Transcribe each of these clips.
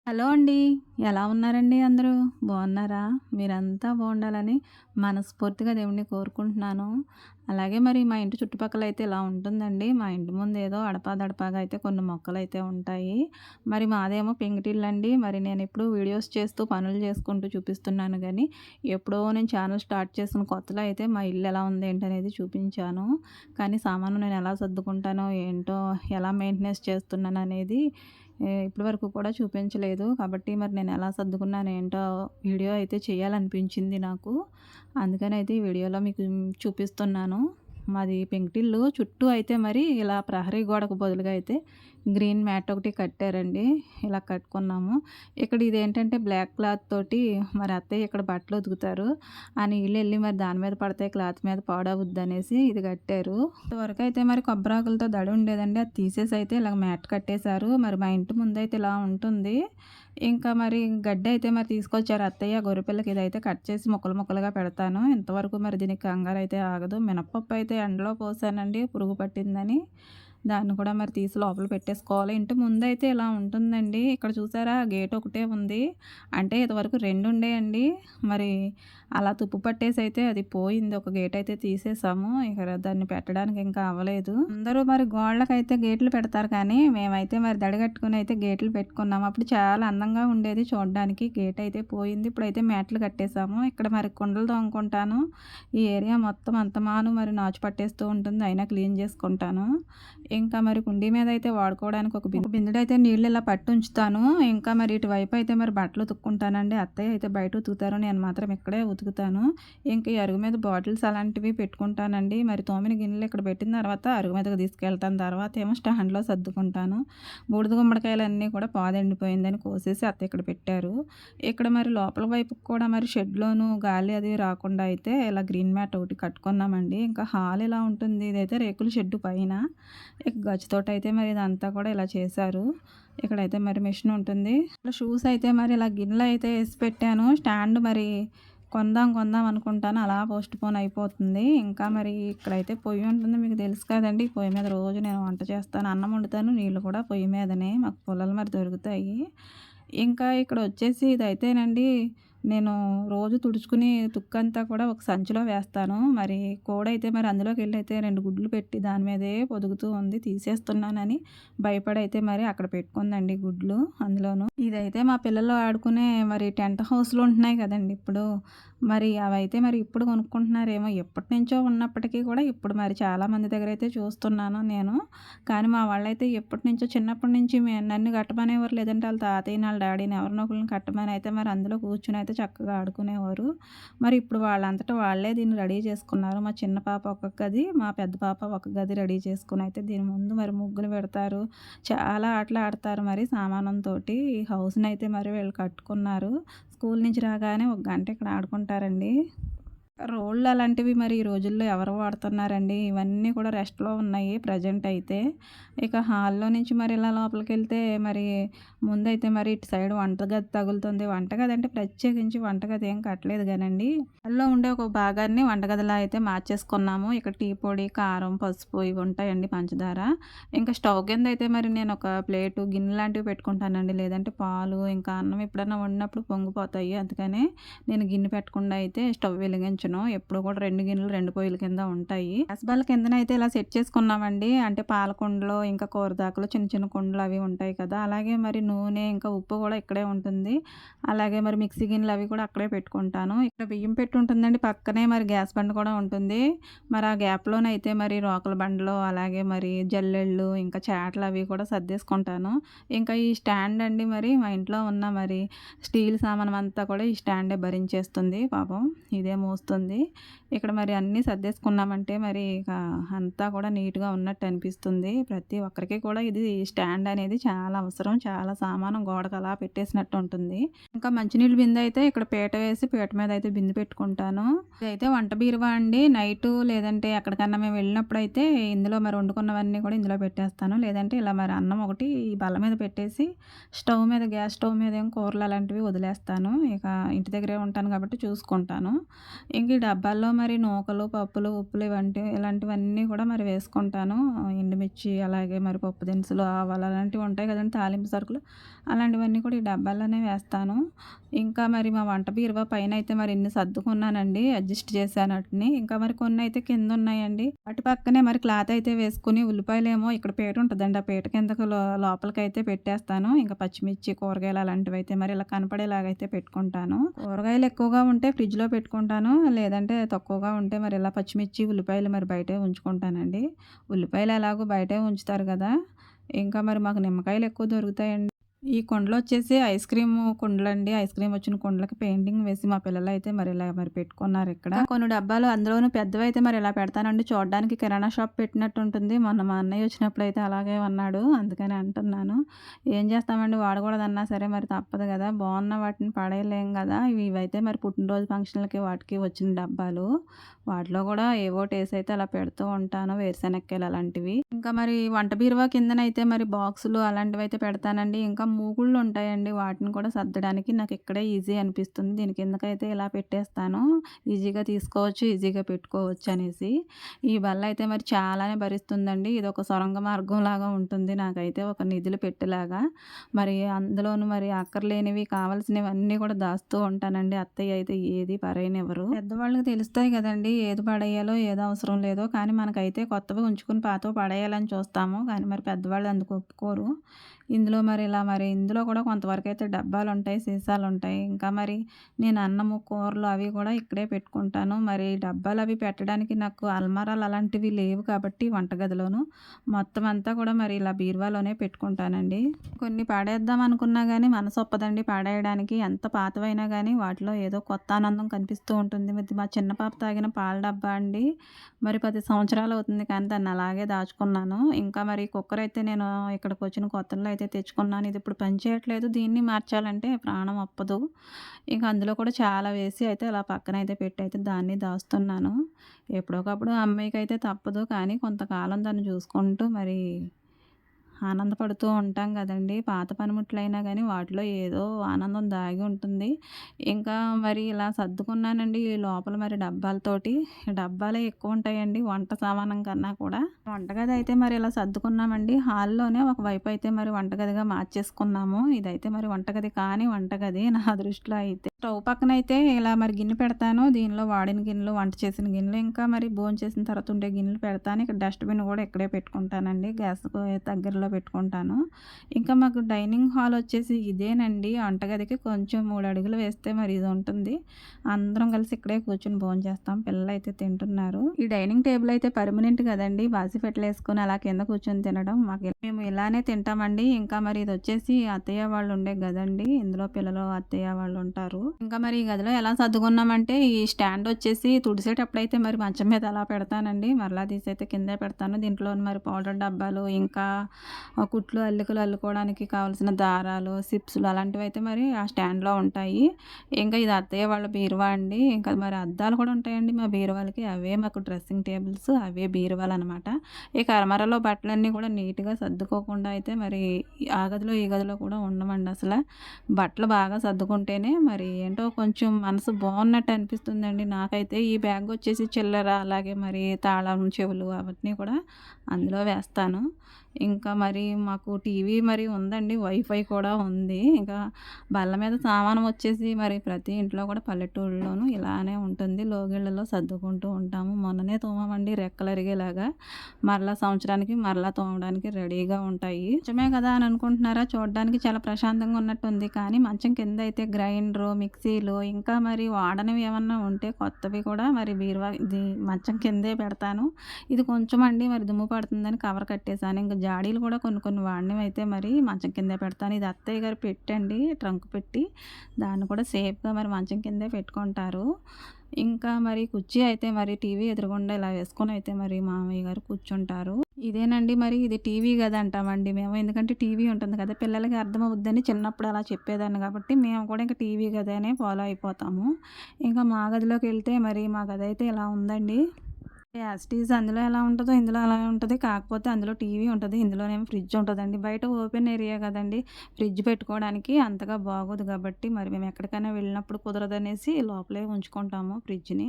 Hello అండి. ఎలా ఉన్నారండి అందరూ? బాగున్నారా? మీరంతా బాగుండాలని మనస్ఫూర్తిగా దేవుడిని కోరుకుంటున్నాను. అలాగే మరి మా ఇంటి చుట్టుపక్కల అయితే ఇలా ఉంటుందండి. మా ఇంటి ముందు ఏదో అడపాదడపాగా అయితే కొన్ని మొక్కలైతే ఉంటాయి. మరి మాదేమో పెంకుటిల్లండి. మరి నేనెప్పుడూ వీడియోస్ చేస్తూ పనులు చేసుకుంటూ చూపిస్తున్నాను గానీ, ఎప్పుడో నేను ఛానల్ స్టార్ట్ చేసిన కొత్తలో అయితే మా ఇల్లు ఎలా ఉంది ఏంటనేది చూపించాను. కానీ సామాను నేను ఎలా సర్దుకుంటానో ఏంటో, ఎలా మెయింటెనెన్స్ చేస్తున్నాననేది ఇప్పటి వరకు కూడా చూపించలేదు. కాబట్టి మరి నేను ఎలా సర్దుకున్నాను ఏంటో వీడియో అయితే చేయాలనిపించింది నాకు. అందుకనైతే ఈ వీడియోలో మీకు చూపిస్తున్నాను. మాది పెంకుటిల్లు. చుట్టూ అయితే మరి ఇలా ప్రహరీ గోడకు బదులుగా అయితే గ్రీన్ మ్యాట్ ఒకటి కట్టారండి. ఇలా కట్టుకున్నాము. ఇక్కడ ఇదేంటంటే బ్లాక్ క్లాత్ తోటి మరి అత్తయ్య ఇక్కడ బట్టలు ఉతుకుతారు. ఆ నీళ్ళెళ్ళి మరి దాని మీద పడితే క్లాత్ మీద పాడవుద్దనేసి ఇది కట్టారు. ఇంతవరకు అయితే మరి కొబ్బరాకులతో దడి ఉండేదండి. అది తీసేసి అయితే ఇలాగ మ్యాట్ కట్టేశారు. మరి మా ఇంటి ముందైతే ఇలా ఉంటుంది. ఇంకా మరి గడ్డి అయితే మరి తీసుకొచ్చారు అత్తయ్య. గొర్రెపిల్లకి ఇదైతే కట్ చేసి ముక్కలు ముక్కలుగా పెడతాను. ఇంతవరకు మరి దీనికి కంగారైతే ఆగదు. మినపప్పు అయితే ఎండలో పోసానండి పురుగు పట్టిందని. దాన్ని కూడా మరి తీసి లోపల పెట్టేసుకోవాలి. ఇంటి ముందైతే ఇలా ఉంటుందండి. ఇక్కడ చూసారా గేట్ ఒకటే ఉంది. అంటే ఇదివరకు 2 ఉండేయండి. మరి అలా తుప్పు పట్టేసి అయితే అది పోయింది. ఒక గేట్ అయితే తీసేసాము. ఇక దాన్ని పెట్టడానికి ఇంకా అవ్వలేదు. అందరూ మరి గోడలకైతే గేట్లు పెడతారు కానీ మేమైతే మరి దడగట్టుకుని అయితే గేట్లు పెట్టుకున్నాము. అప్పుడు చాలా అందంగా ఉండేది చూడడానికి. గేట్ అయితే పోయింది. ఇప్పుడైతే మ్యాట్లు కట్టేసాము. ఇక్కడ మరి కుండలు తోముకుంటాను. ఈ ఏరియా మొత్తం అంతమాను మరి నాచు పట్టేస్తూ ఉంటుంది. అయినా క్లీన్ చేసుకుంటాను. ఇంకా మరి కుండీ మీద అయితే వాడుకోవడానికి ఒక బిందెడైతే నీళ్ళు ఇలా పట్టి ఉంచుతాను. ఇంకా మరి ఇటువైపు అయితే మరి బట్టలు ఉతుక్కుంటానండి. అత్తయ్య అయితే బయట ఉతుకుతారు. నేను మాత్రం ఇక్కడే ఉతుకుతాను. ఇంకా ఈ అరుగు మీద బాటిల్స్ అలాంటివి పెట్టుకుంటానండి. మరి తోమిన గిన్నెలు ఇక్కడ పెట్టిన తర్వాత అరుగు మీదకి తీసుకెళ్తాను. తర్వాత ఏమో స్టాండ్లో సర్దుకుంటాను. బూడిద గుమ్మడికాయలన్నీ కూడా పాదెండిపోయిందని కోసేసి అత్తయ్య ఇక్కడ పెట్టారు. ఇక్కడ మరి లోపల వైపుకి కూడా మరి షెడ్లోను గాలి అది రాకుండా అయితే ఇలా గ్రీన్ మ్యాట్ ఒకటి కట్టుకున్నామండి. ఇంకా హాల్ ఇలా ఉంటుంది. ఇదైతే రేకుల షెడ్డు పైన. ఇక గచ్చుతోటైతే మరి ఇదంతా కూడా ఇలా చేశారు. ఇక్కడైతే మరి మిషన్ ఉంటుంది. షూస్ అయితే మరి ఇలా గిన్నెలు అయితే వేసి పెట్టాను. స్టాండ్ మరి కొందాం కొందాం అనుకుంటాను. అలా పోస్ట్ పోన్ అయిపోతుంది. ఇంకా మరి ఇక్కడైతే పొయ్యి ఉంటుంది. మీకు తెలుసు కదండి. పొయ్యి మీద రోజు నేను వంట చేస్తాను. అన్నం వండుతాను. నీళ్ళు కూడా పొయ్యి మీదనే. మాకు పుల్లలు మరి దొరుకుతాయి. ఇంకా ఇక్కడ వచ్చేసి ఇదైతేనండి నేను రోజు తుడుచుకుని తుక్కంతా కూడా ఒక సంచిలో వేస్తాను. మరి కోడైతే మరి అందులోకెళ్ళి అయితే 2 గుడ్లు పెట్టి దాని మీదే పొదుగుతూ ఉంది. తీసేస్తున్నానని భయపడైతే మరి అక్కడ పెట్టుకుందండి గుడ్లు అందులోను. ఇదైతే మా పిల్లలు ఆడుకునే మరి టెంట్ హౌస్‌లు ఉంటున్నాయి కదండీ ఇప్పుడు. మరి అవైతే మరి ఇప్పుడు కొనుక్కుంటున్నారేమో. ఎప్పటినుంచో ఉన్నప్పటికీ కూడా ఇప్పుడు మరి చాలామంది దగ్గర అయితే చూస్తున్నాను నేను. కానీ మా వాళ్ళైతే ఎప్పటినుంచో చిన్నప్పటి నుంచి నన్ను కట్టమనేవారు. లేదంటే వాళ్ళ తాతయ్యని, వాళ్ళ డాడీని ఎవరినో ఒకళ్ళని కట్టమని అయితే మరి అందులో కూర్చొని అయితే చక్కగా ఆడుకునేవారు. మరి ఇప్పుడు వాళ్ళంతట వాళ్ళే దీన్ని రెడీ చేసుకున్నారు. మా చిన్న పాప ఒక గది, మా పెద్ద పాప ఒక గది రెడీ చేసుకొని అయితే దీని ముందు మరి ముగ్గులు పెడతారు. చాలా ఆటలు ఆడతారు మరి సామానంతోటి. ఈ హౌస్‌నైతే మరి వీళ్ళు కట్టుకున్నారు. స్కూల్ నుంచి రాగానే ఒక గంట ఇక్కడ ఆడుకుంటారండి. రోళ్ళు అలాంటివి మరి ఈ రోజుల్లో ఎవరు వాడుతున్నారండి. ఇవన్నీ కూడా రెస్ట్‌లో ఉన్నాయి ప్రెజెంట్ అయితే. ఇక హాల్‌లో నుంచి మరి ఇలా లోపలికెళ్తే మరి ముందైతే మరి ఇటు సైడ్ వంటగది తగులుతుంది. వంటగది అంటే ప్రత్యేకించి వంటగది ఏం కట్టలేదు గానండి. హాల్‌లో ఉండే ఒక భాగాన్ని వంటగదిలా అయితే మార్చేసుకున్నాము. ఇక్కడ టీ పొడి, కారం, పసుపు ఇవి ఉంటాయండి, పంచదార. ఇంకా స్టవ్ కింద అయితే మరి నేను ఒక ప్లేటు, గిన్నె లాంటివి పెట్టుకుంటానండి. లేదంటే పాలు, ఇంకా అన్నం ఎప్పుడన్నా వండినప్పుడు పొంగిపోతాయి. అందుకనే నేను గిన్నె పెట్టకుండా అయితే స్టవ్ వెలిగించను. ఎప్పుడు కూడా 2 గిన్నెలు 2 పొయ్యిల కింద ఉంటాయి. గ్యాస్ బల్ల కిందనైతే ఇలా సెట్ చేసుకున్నామండి. అంటే పాల కుండలు, ఇంకా కూరదాకలు, చిన్న చిన్న కుండలు అవి ఉంటాయి కదా. అలాగే మరి నూనె, ఇంకా ఉప్పు కూడా ఇక్కడే ఉంటుంది. అలాగే మరి మిక్సీ గిన్నెలు అవి కూడా అక్కడే పెట్టుకుంటాను. ఇక్కడ బియ్యం పెట్టి ఉంటుందండి. పక్కనే మరి గ్యాస్ బండ కూడా ఉంటుంది. మరి ఆ గ్యాప్‌లోనైతే మరి రోకల బండలు, అలాగే మరి జల్లెళ్ళు, ఇంకా చాటలు అవి కూడా సర్దేసుకుంటాను. ఇంకా ఈ స్టాండ్ అండి మరి మా ఇంట్లో ఉన్న మరి స్టీల్ సామానం అంతా కూడా ఈ స్టాండే భరించేస్తుంది పాపం. ఇదే మోస్తుంది. ఇక్కడ మరి అన్నీ సర్దేసుకున్నామంటే మరి ఇక అంతా కూడా నీట్‌గా ఉన్నట్టు అనిపిస్తుంది. ప్రతి ఒక్కరికి కూడా ఇది స్టాండ్ అనేది చాలా అవసరం. చాలా సామానం గోడకు అలా పెట్టేసినట్టు ఉంటుంది. ఇంకా మంచినీళ్ళ బిందె అయితే ఇక్కడ పీట వేసి పీట మీద అయితే బిందె పెట్టుకుంటాను. ఇదైతే వంట బీరువా అండి. నైటు లేదంటే ఎక్కడికన్నా మేము వెళ్ళినప్పుడైతే ఇందులో మరి వండుకున్నవన్నీ కూడా ఇందులో పెట్టేస్తాను. లేదంటే ఇలా మరి అన్నం ఒకటి ఈ బల్ల మీద పెట్టేసి స్టవ్ మీద, గ్యాస్ స్టవ్ మీద ఏమో కూరలు అలాంటివి వదిలేస్తాను. ఇక ఇంటి దగ్గరే ఉంటాను కాబట్టి చూసుకుంటాను. ఇంక ఈ డబ్బాల్లో మరి నూకలు, పప్పులు, ఉప్పులు ఇలాంటివన్నీ కూడా మరి వేసుకుంటాను. ఎండుమిర్చి, అలాగే మరి పప్పు దినుసులు, ఆవాలు అలాంటివి ఉంటాయి కదండీ తాలింపు సరుకులు. అలాంటివన్నీ కూడా ఈ డబ్బాల్లోనే వేస్తాను. ఇంకా మరి మా వంట బీరువా పైనయితే మరి ఇన్ని సర్దుకున్నానండి. అడ్జస్ట్ చేశాను ఆటిని. ఇంకా మరి కొన్నయితే కిందున్నాయండి. అటు పక్కనే మరి క్లాత్ అయితే వేసుకొని ఉల్లిపాయలేమో ఇక్కడ పీట ఉంటదండి. ఆ పీట కిందకు లోపలికైతే పెట్టేస్తాను. ఇంకా పచ్చిమిర్చి, కూరగాయలు అలాంటివైతే మరి ఇలా కనపడేలాగైతే పెట్టుకుంటాను. కూరగాయలు ఎక్కువగా ఉంటే ఫ్రిడ్జ్‌లో పెట్టుకుంటాను. లేదంటే తక్కువగా ఉంటే మరి ఇలా పచ్చిమిర్చి, ఉల్లిపాయలు మరి బయటే ఉంచుకుంటానండి. ఉల్లిపాయలు ఎలాగో బయటే ఉంచుతారు కదా! ఇంకా మరి మాకు నిమ్మకాయలు ఎక్కువ దొరుకుతాయండి. ఈ కుండలొచ్చేసి ఐస్ క్రీము కుండలండి. ఐస్ క్రీమ్ వచ్చిన కుండలకి పెయింటింగ్ వేసి మా పిల్లలైతే మరి ఇలా మరి పెట్టుకున్నారిక్కడ. కొన్ని డబ్బాలు అందులోనూ పెద్దవైతే మరి ఇలా పెడతానండి. చూడడానికి కిరాణా షాప్ పెట్టినట్టు ఉంటుంది. మొన్న మా అన్నయ్య వచ్చినప్పుడైతే అలాగే అన్నాడు. అందుకని అంటున్నాను. ఏం చేస్తామండి వాడకూడదన్నా సరే మరి తప్పదు కదా! బాగున్న వాటిని పడేయలేం కదా! ఇవైతే మరి పుట్టినరోజు ఫంక్షన్‌లకి వాటికి వచ్చిన డబ్బాలు. వాటిలో కూడా ఏవోటేసైతే అలా పెడుతూ ఉంటాను. వేరుశెనక్కాయలు అలాంటివి. ఇంకా మరి వంట బీరువా కిందనైతే మరి బాక్సులు అలాంటివైతే పెడతానండి. ఇంకా మూకుళ్ళు ఉంటాయండి. వాటిని కూడా సర్దడానికి నాకు ఇక్కడే ఈజీ అనిపిస్తుంది. దీని కిందకైతే ఇలా పెట్టేస్తాను. ఈజీగా తీసుకోవచ్చు, ఈజీగా పెట్టుకోవచ్చు అనేసి. ఈ బల్ల అయితే మరి చాలానే భరిస్తుందండి. ఇదొక సొరంగ మార్గంలాగా ఉంటుంది. నాకైతే ఒక నిధులు పెట్టెలాగా. మరి అందులోను మరి అక్కర్లేనివి, కావాల్సినవి అన్నీ కూడా దాస్తూ ఉంటానండి. అత్తయ్య అయితే ఏది పడేయనివ్వరు. పెద్దవాళ్ళకి తెలుస్తాయి కదండీ! ఏది పడేయాలో, ఏది అవసరం లేదో. కానీ మనకైతే కొత్తవి ఉంచుకొని పాతవి పడేయాలని చూస్తాము. కానీ మరి పెద్దవాళ్ళు అందుకు ఒప్పుకోరు. ఇందులో కూడా కొంతవరకైతే డబ్బాలుంటాయి, సీసాలుంటాయి. ఇంకా మరి నేను అన్నము, కూరలు అవి కూడా ఇక్కడే పెట్టుకుంటాను. మరి డబ్బాలవి పెట్టడానికి నాకు అల్మారాలు అలాంటివి లేవు కాబట్టి వంటగదిలోను. మొత్తం అంతా కూడా మరి ఇలా బీరువాలోనే పెట్టుకుంటానండి. కొన్ని పడేద్దాం అనుకున్నా గానీ మనసొప్పదండి పడేయడానికి. ఎంత పాతవైనా గానీ వాటిలో ఏదో కొత్త ఆనందం కనిపిస్తూ ఉంటుంది. ఇది మా చిన్న పాప తాగిన పాల డబ్బా అండి. మరి 10 సంవత్సరాలు అవుతుంది కానీ దాన్ని అలాగే దాచుకున్నాను. ఇంకా మరి కుక్కర్ అయితే నేను ఇక్కడికొచ్చిన కొత్తల్లో అయితే తెచ్చుకున్నాను. ఇది ఇప్పుడు పనిచేయట్లేదు. దీన్ని మార్చాలంటే ప్రాణం ఒప్పదు. ఇంక అందులో కూడా చాలా వేసి అయితే అలా పక్కనైతే పెట్టి అయితే దాన్ని దాస్తున్నాను. ఎప్పుడోకప్పుడు అమ్మాయికైతే తప్పదు. కానీ కొంతకాలం దాన్ని చూసుకుంటూ మరి ఆనందపడుతూ ఉంటాం కదండీ! పాత పనిముట్లైనా గానీ వాటిలో ఏదో ఆనందం దాగి ఉంటుంది. ఇంకా మరి ఇలా సర్దుకున్నానండి. ఈ లోపల మరి డబ్బాలతోటి. డబ్బాలే ఎక్కువుంటాయండి వంట సామానం కన్నా కూడా. వంటగది అయితే మరి ఇలా సర్దుకున్నామండి. హాల్లోనే ఒకవైపు అయితే మరి వంటగదిగా మార్చేసుకున్నాము. ఇదైతే మరి వంటగది కాని వంటగది నా దృష్టిలో అయితే. స్టవ్ పక్కనైతే ఇలా మరి గిన్నె పెడతాను. దీనిలో వాడిన గిన్నెలు, వంట చేసిన గిన్నెలు, ఇంకా మరి భోంచేసిన తర్వాత ఉండే గిన్నెలు పెడతాను. ఇక్కడ డస్ట్‌బిన్ కూడా ఇక్కడే పెట్టుకుంటానండి. గ్యాస్‌కు దగ్గరలో పెట్టుకుంటాను. ఇంకా మాకు డైనింగ్ హాల్ వచ్చేసి ఇదేనండి. వంటగదికి కొంచెం 3 అడుగులు వేస్తే మరి ఇది ఉంటుంది. అందరం కలిసి ఇక్కడే కూర్చొని భోంచేస్తాం. పిల్లలైతే తింటున్నారు. ఈ డైనింగ్ టేబుల్ అయితే పర్మనెంట్ కదండీ! బాసిపెట్టలేసుకొని అలా కింద కూర్చొని తినడం మేము ఇలానే తింటామండి. ఇంకా మరి ఇదొచ్చేసి అత్తయ్య వాళ్ళు ఉండే గదండి. ఇందులో పిల్లలు, అత్తయ్య వాళ్ళు ఉంటారు. ఇంకా మరి ఈ గదిలో ఎలా సర్దుకున్నామంటే ఈ స్టాండ్ వచ్చేసి తుడిసేటప్పుడైతే మరి మంచం మీద అలా పెడతానండి. మరలా తీసైతే కిందే పెడతాను. దీంట్లో మరి పౌడర్ డబ్బాలు, ఇంకా కుట్లు, అల్లికలు అల్లుకోవడానికి కావాల్సిన దారాలు, సిప్స్‌లు అలాంటివైతే మరి ఆ స్టాండ్‌లో ఉంటాయి. ఇంకా ఇది అత్తయ్య వాళ్ళ బీరువా అండి. ఇంకా మరి అద్దాలు కూడా ఉంటాయండి మా బీరువాలకి. అవే మాకు డ్రెస్సింగ్ టేబుల్స్, అవే బీరువాలనమాట. ఇక అరమరలో బట్టలన్నీ కూడా నీట్‌గా సర్దుకోకుండా అయితే మరి ఆ గదిలో, ఈ గదిలో కూడా ఉండమండి అసల. బట్టలు బాగా సర్దుకుంటేనే మరి ఏంటో కొంచెం మనసు బాగున్నట్టు అనిపిస్తుందండి నాకైతే. ఈ బ్యాగ్ వచ్చేసి చిల్లర, అలాగే మరి తాళం చెవులు అవన్నీ కూడా అందులో వేస్తాను. ఇంకా మరి మాకు టీవీ మరి ఉందండి. వైఫై కూడా ఉంది. ఇంకా బల్ల మీద సామానం వచ్చేసి మరి ప్రతి ఇంట్లో కూడా పల్లెటూరులోనూ ఇలానే ఉంటుంది. లోగిళ్ళలో సర్దుకుంటూ ఉంటాము. మొన్ననే తోమామండి రెక్కలరిగేలాగా. మరలా సంవత్సరానికి మరలా తోమడానికి రెడీగా ఉంటాయి. నిజమే కదా అని అనుకుంటున్నారా? చూడడానికి చాలా ప్రశాంతంగా ఉన్నట్టుంది. కానీ మంచం కింద అయితే గ్రైండరు, మిక్సీలు, ఇంకా మరి వాడనివి ఏమన్నా ఉంటే కొత్తవి కూడా మరి బీరువా ఇది మంచం కిందే పెడతాను. ఇది కొంచెం అండి మరి దుమ్ము పడుతుందని కవర్ కట్టేసాను. ఇంకా జాడీలు కూడా కొన్ని కొన్ని వాడినవైతే మరి మంచం కిందే పెడతాను. ఇది అత్తయ్య గారు పెట్టండి, ట్రంక్ పెట్టి. దాన్ని కూడా సేఫ్‌గా మరి మంచం కిందే పెట్టుకుంటారు. ఇంకా మరి కుర్చీ అయితే మరి టీవీ ఎదురుగుండా ఇలా వేసుకొని అయితే మరి మామయ్య గారు కూర్చుంటారు. ఇదేనండి మరి ఇది టీవీ గది అంటామండి మేము. ఎందుకంటే టీవీ ఉంటుంది కదా! పిల్లలకి అర్థమవుద్దని చిన్నప్పుడు అలా చెప్పేదాన్ని కాబట్టి మేము కూడా ఇంక టీవీ గదనే ఫాలో అయిపోతాము. ఇంకా మా గదిలోకెళ్తే మరి మా గదైతే ఇలా ఉందండి. యాస్ ఇట్ ఈజ్ అందులో ఎలా ఉంటదో ఇందులో అలాగే ఉంటది. కాకపోతే అందులో టీవీ ఉంటది. ఇందులోనేమో ఫ్రిడ్జ్ ఉంటదండి. బయట ఓపెన్ ఏరియా కదండీ! ఫ్రిడ్జ్ పెట్టుకోవడానికి అంతగా బాగోదు కాబట్టి మరి మేము ఎక్కడికైనా వెళ్ళినప్పుడు కుదరదనేసి లోపలే ఉంచుకుంటాము ఫ్రిడ్జ్‌ని.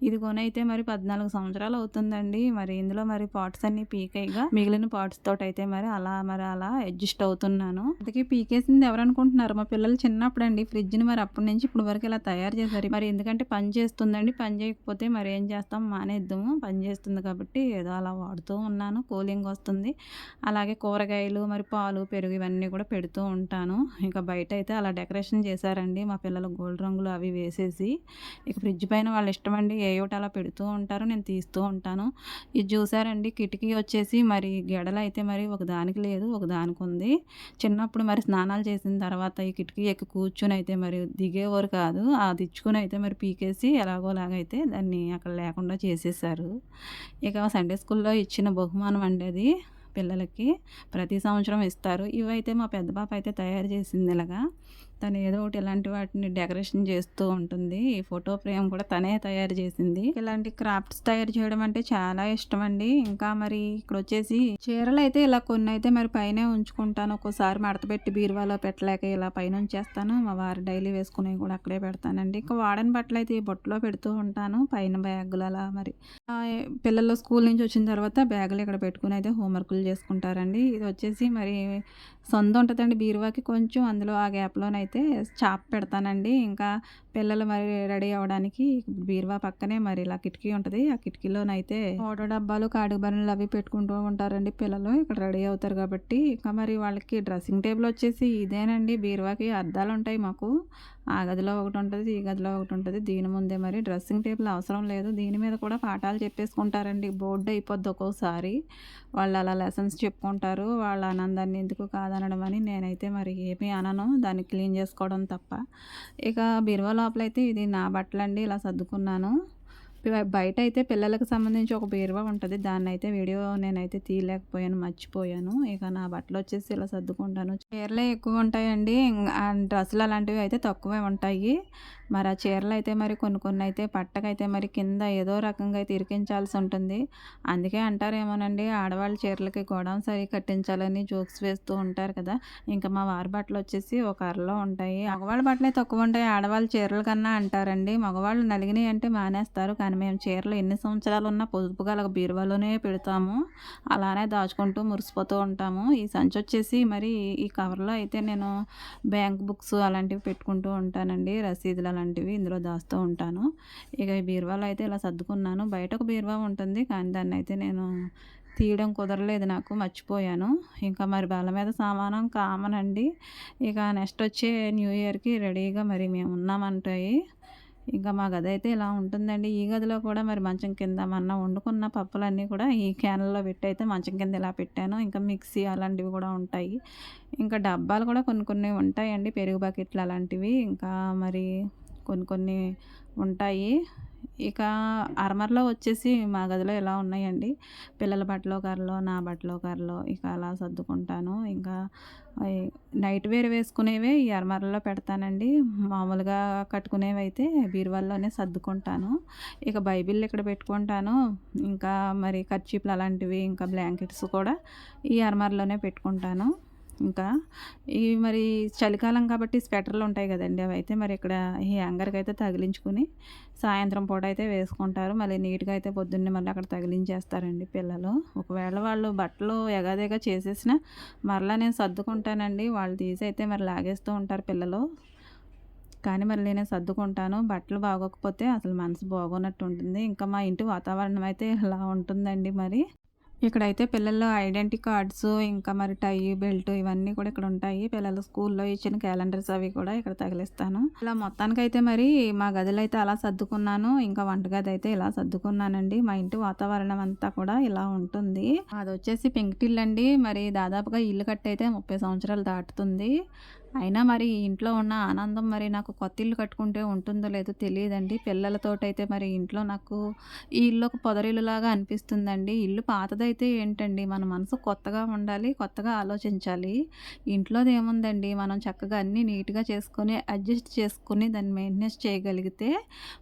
ఇది కొనైతే మరి 14 సంవత్సరాలు అవుతుందండి. మరి ఇందులో మరి పార్ట్స్ అన్నీ పీకాయిగా మిగిలిన పార్ట్స్ తోటైతే మరి అలా అడ్జస్ట్ అవుతున్నాను. ఇంతకీ పీకేసింది ఎవరనుకుంటున్నారు? మా పిల్లలు చిన్నప్పుడండి ఫ్రిడ్జ్‌ని మరి అప్పటి నుంచి ఇప్పటి వరకు ఇలా తయారు చేశారు. మరి ఎందుకంటే పని చేస్తుందండి. పని చేయకపోతే మరి ఏం చేస్తాం మానేద్దాము. పని చేస్తుంది కాబట్టి ఏదో అలా వాడుతూ ఉన్నాను. కూలింగ్ వస్తుంది. అలాగే కూరగాయలు, మరి పాలు, పెరుగు ఇవన్నీ కూడా పెడుతూ ఉంటాను. ఇంకా బయటైతే అలా డెకరేషన్ చేశారండి మా పిల్లలు గోల్డ్ రంగులు అవి వేసేసి. ఇక ఫ్రిడ్జ్ పైన వాళ్ళ ఇష్టమండి ఏయోటి అలా పెడుతూ ఉంటారు. నేను తీస్తూ ఉంటాను. ఇది చూసారండి కిటికీ వచ్చేసి మరి గెడలైతే మరి ఒకదానికి లేదు, ఒకదానికి ఉంది. చిన్నప్పుడు మరి స్నానాలు చేసిన తర్వాత ఈ కిటికీ ఎక్కి కూర్చొని అయితే మరి దిగేవారు కాదు. అది ఇచ్చుకొని అయితే మరి పీకేసి ఎలాగోలాగైతే దాన్ని అక్కడ లేకుండా చేసేసారు. ఇక సండే స్కూల్‌లో ఇచ్చిన బహుమానం అండి అది పిల్లలకి. ప్రతి సంవత్సరం ఇస్తారు. ఇవైతే మా పెద్ద పాప అయితే తయారు చేసింది ఇలాగా. తను ఏదో ఒకటి ఇలాంటి వాటిని డెకరేషన్ చేస్తూ ఉంటుంది. ఈ ఫోటో ఫ్రేమ్ కూడా తనే తయారు చేసింది. ఇలాంటి క్రాఫ్ట్స్ తయారు చేయడం అంటే చాలా ఇష్టమండి. ఇంకా మరి ఇక్కడొచ్చేసి చీరలైతే ఇలా కొన్నైతే మరి పైనే ఉంచుకుంటాను. ఒక్కోసారి మడతపెట్టి బీరువాలో పెట్టలేక ఇలా పైన ఉంచేస్తాను. మా వారు డైలీ వేసుకునేవి కూడా అక్కడే పెడతానండి. ఇంకా వాడని బట్టలైతే ఈ బుట్టలో పెడుతూ ఉంటాను. పైన బ్యాగులు అలా మరి పిల్లలు స్కూల్ నుంచి వచ్చిన తర్వాత బ్యాగులు ఇక్కడ పెట్టుకుని అయితే హోంవర్కులు చేసుకుంటారండి. ఇది వచ్చేసి మరి సందు ఉంటదండి బీరువాకి కొంచెం. అందులో ఆ గ్యాప్‌లోనైతే చాప పెడతానండి. ఇంకా పిల్లలు మరి రెడీ అవ్వడానికి బీరువా పక్కనే మరి ఇలా కిటికీ ఉంటది. ఆ కిటికీలోనైతే పౌడర్ డబ్బాలు, కాడిగ బరణాలు అవి పెట్టుకుంటూ ఉంటారండి పిల్లలు. ఇక్కడ రెడీ అవుతారు కాబట్టి. ఇంకా మరి వాళ్ళకి డ్రెస్సింగ్ టేబుల్ వచ్చేసి ఇదేనండి. బీరువాకి అద్దాలుంటాయి మాకు. ఆ గదిలో ఒకటుంటది, ఈ గదిలో ఒకటుంటది. దీని ముందే మరి డ్రెస్సింగ్ టేబుల్ అవసరం లేదు. దీని మీద కూడా పాఠాలు చెప్పేసుకుంటారండి. బోర్డ్ అయిపోద్ది ఒక్కోసారి. వాళ్ళు అలా లెసన్స్ చెప్పుకుంటారు. వాళ్ళ ఆనందాన్ని ఎందుకు కాదనడం అని నేనైతే మరి ఏమీ అనను. దాన్ని క్లీన్ చేసుకోవడం తప్ప. ఇక బీరువా లోపలైతే ఇది నా బట్టలండి. ఇలా సర్దుకున్నాను. బయటైతే పిల్లలకు సంబంధించి ఒక బీరువా ఉంటది. దాన్నైతే వీడియో నేనైతే తీయలేకపోయాను. మర్చిపోయాను. ఇక నా బట్టలొచ్చేసి ఇలా సర్దుకుంటాను. చీరలే ఎక్కువ ఉంటాయండి. డ్రెస్సులు అలాంటివి అయితే తక్కువే ఉంటాయి. మరి ఆ చీరలైతే మరి కొన్ని పట్టకైతే మరి కింద ఏదో రకంగా అయితే ఇరికించాల్సి ఉంటుంది. అందుకే అంటారేమోనండి ఆడవాళ్ళ చీరలకి గోడౌన్ సరి కట్టించాలని జోక్స్ వేస్తూ ఉంటారు కదా! ఇంకా మా వారి బట్టలొచ్చేసి ఒక అరలో ఉంటాయి. మగవాళ్ళ బట్టలే తక్కువుంటాయి ఆడవాళ్ళ చీరల కన్నా అంటారండి. మగవాళ్ళు నలిగినయి అంటే మానేస్తారు. కానీ మేము చీరలు ఎన్ని సంవత్సరాలున్నా పొదుపు గల బీరువాలోనే పెడతాము. అలానే దాచుకుంటూ మురిసిపోతూ ఉంటాము. ఈ సంచొచ్చేసి మరి ఈ కవర్‌లో అయితే నేను బ్యాంక్ బుక్స్ అలాంటివి పెట్టుకుంటూ ఉంటానండి. రసీదులు అలాంటివి ఇందులో దాస్తూ ఉంటాను. ఇక ఈ బీరువాలో అయితే ఇలా సర్దుకున్నాను. బయట ఒక బీరువా ఉంటుంది. కానీ దాన్నయితే నేను తీయడం కుదరలేదు నాకు. మర్చిపోయాను. ఇంకా మరి బల్ల మీద సామానం కామన్ అండి. ఇక నెక్స్ట్ వచ్చే న్యూ ఇయర్‌కి రెడీగా మరి మేము ఉన్నామంటాయి. ఇంకా మా గదైతే ఇలా ఉంటుందండి. ఈ గదిలో కూడా మరి మంచం కింద మొన్న వండుకున్న పప్పులన్నీ కూడా ఈ క్యాన్‌లో పెట్టయితే మంచం కింద ఇలా పెట్టాను. ఇంకా మిక్సీ అలాంటివి కూడా ఉంటాయి. ఇంకా డబ్బాలు కూడా కొన్ని ఉంటాయండి. పెరుగు బకెట్లు అలాంటివి. ఇంకా మరి కొన్ని ఉంటాయి. ఇక అరమరలో వచ్చేసి మా గదిలో ఇలా ఉన్నాయండి. పిల్లల బట్టలు ఒక అరలో, నా బట్టలు ఒక అరలో ఇక అలా సర్దుకుంటాను. ఇంకా అయి నైట్ వేర్ వేసుకునేవే ఈ అరమరలో పెడతానండి. మామూలుగా కట్టుకునేవైతే బీరువాలోనే సర్దుకుంటాను. ఇక బైబిల్ ఇక్కడ పెట్టుకుంటాను. ఇంకా మరి కర్చీఫ్‌లు అలాంటివి ఇంకా బ్లాంకెట్స్ కూడా ఈ అరమరలోనే పెట్టుకుంటాను. ఇంకా ఈ మరి చలికాలం కాబట్టి స్వెటర్లు ఉంటాయి కదండీ! అవైతే మరి ఇక్కడ ఈ హ్యాంగర్‌కైతే తగిలించుకొని సాయంత్రం పూట అయితే వేసుకుంటారు. మళ్ళీ నీట్‌గా అయితే పొద్దున్నే మళ్ళీ అక్కడ తగిలించేస్తారండి పిల్లలు. ఒకవేళ వాళ్ళు బట్టలు ఎగాదిగా చేసేసినా మరలా నేను సర్దుకుంటానండి. వాళ్ళు తీసి అయితే మరి లాగేస్తూ ఉంటారు పిల్లలు. కానీ మరి నేను సర్దుకుంటాను. బట్టలు బాగోకపోతే అసలు మనసు బాగోనట్టు ఉంటుంది. ఇంకా మా ఇంటి వాతావరణం అయితే ఇలా ఉంటుందండి మరి. ఇక్కడైతే పిల్లల ఐడెంటిటీ కార్డ్స్, ఇంకా మరి టై, బెల్ట్ ఇవన్నీ కూడా ఇక్కడ ఉంటాయి. పిల్లలు స్కూల్లో ఇచ్చిన క్యాలెండర్స్ అవి కూడా ఇక్కడ తగిలిస్తాను. ఇలా మొత్తానికైతే మరి మా గదిలో అయితే అలా సర్దుకున్నాను. ఇంకా వంటగది అయితే ఇలా సర్దుకున్నానండి. మా ఇంటి వాతావరణం అంతా కూడా ఇలా ఉంటుంది. అదొచ్చేసి పెంకుటిల్లండి. మరి దాదాపుగా ఇల్లు కట్టయితే 30 సంవత్సరాలు దాటుతుంది. అయినా మరి ఈ ఇంట్లో ఉన్న ఆనందం మరి నాకు కొత్త ఇల్లు కట్టుకుంటే ఉంటుందో లేదో తెలీదండి. పిల్లలతోటైతే మరి ఇంట్లో నాకు ఈ ఇల్లు ఒక పొదరిల్లులాగా అనిపిస్తుందండి. ఇల్లు పాతదైతే ఏంటండి మన మనసు కొత్తగా ఉండాలి, కొత్తగా ఆలోచించాలి. ఇంట్లోదేముందండి మనం చక్కగా అన్నీ నీట్‌గా చేసుకొని, అడ్జస్ట్ చేసుకొని దాన్ని మెయింటెనెన్స్ చేయగలిగితే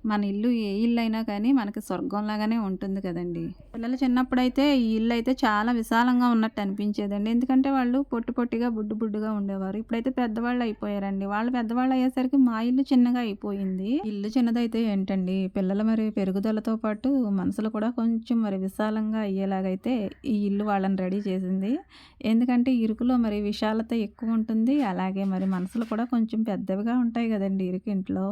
మన ఇల్లు ఏ ఇల్లయినా కానీ మనకి స్వర్గంలాగానే ఉంటుంది కదండీ! పిల్లలు చిన్నప్పుడైతే ఈ ఇల్లయితే చాలా విశాలంగా ఉన్నట్టు అనిపించేదండి. ఎందుకంటే వాళ్ళు పొట్టి పొట్టిగా, బుడ్డు బుడ్డుగా ఉండేవారు. ఇప్పుడైతే పెద్దవాళ్ళు అయిపోయారండి. వాళ్ళు పెద్దవాళ్ళు అయ్యేసరికి మా ఇల్లు చిన్నగా అయిపోయింది. ఇల్లు చిన్నదైతే ఏంటండి పిల్లల మరి పెరుగుదలతో పాటు మనసులు కూడా కొంచెం మరి విశాలంగా అయ్యేలాగైతే ఈ ఇల్లు వాళ్ళని రెడీ చేసింది. ఎందుకంటే ఇరుకులో మరి విశాలత ఎక్కువ ఉంటుంది. అలాగే మరి మనసులు కూడా కొంచెం పెద్దవిగా ఉంటాయి గదండీ ఇరుకింట్లో.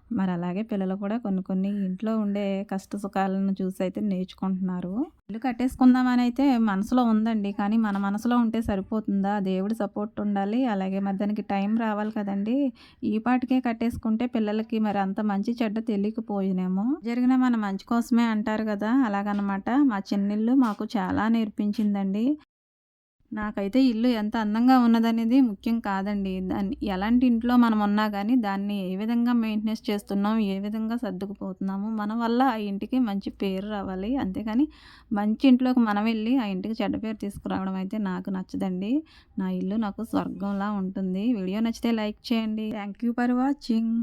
మరి అలాగే పిల్లలు కూడా కొన్ని కొన్ని ఇంట్లో ఉండే కష్ట సుఖాలను చూసైతే నేర్చుకుంటున్నారు. ఇల్లు కట్టేసుకుందామనైతే మనసులో ఉందండి. కానీ మన మనసులో ఉంటే సరిపోతుందా? దేవుడి సపోర్ట్ ఉండాలి. అలాగే మరి దానికి టైం రావాలి కదండీ! ఈ పాటికే కట్టేసుకుంటే పిల్లలకి మరి అంత మంచి చెడ్డ తెలియకపోయినేమో. జరిగిన మన మంచి కోసమే అంటారు గదా! అలాగనమాట. మా చిన్నిల్లు మాకు చాలా నేర్పించిందండి. నాకైతే ఇల్లు ఎంత అందంగా ఉన్నదనేది ముఖ్యం కాదండి. దాన్ని ఎలాంటి ఇంట్లో మనం ఉన్నా గానీ, దాన్ని ఏ విధంగా మెయింటెనెన్స్ చేస్తున్నాం, ఏ విధంగా సర్దుకుపోతున్నాము, మన వల్ల ఆ ఇంటికి మంచి పేరు రావాలి. అంతేగాని మంచి ఇంట్లోకి మనం వెళ్లి, ఆ ఇంటికి చెడ్డ పేరు తీసుకురావడం అయితే నాకు నచ్చదండి. నా ఇల్లు నాకు స్వర్గంలా ఉంటుంది. వీడియో నచ్చితే లైక్ చేయండి. Thank you for watching.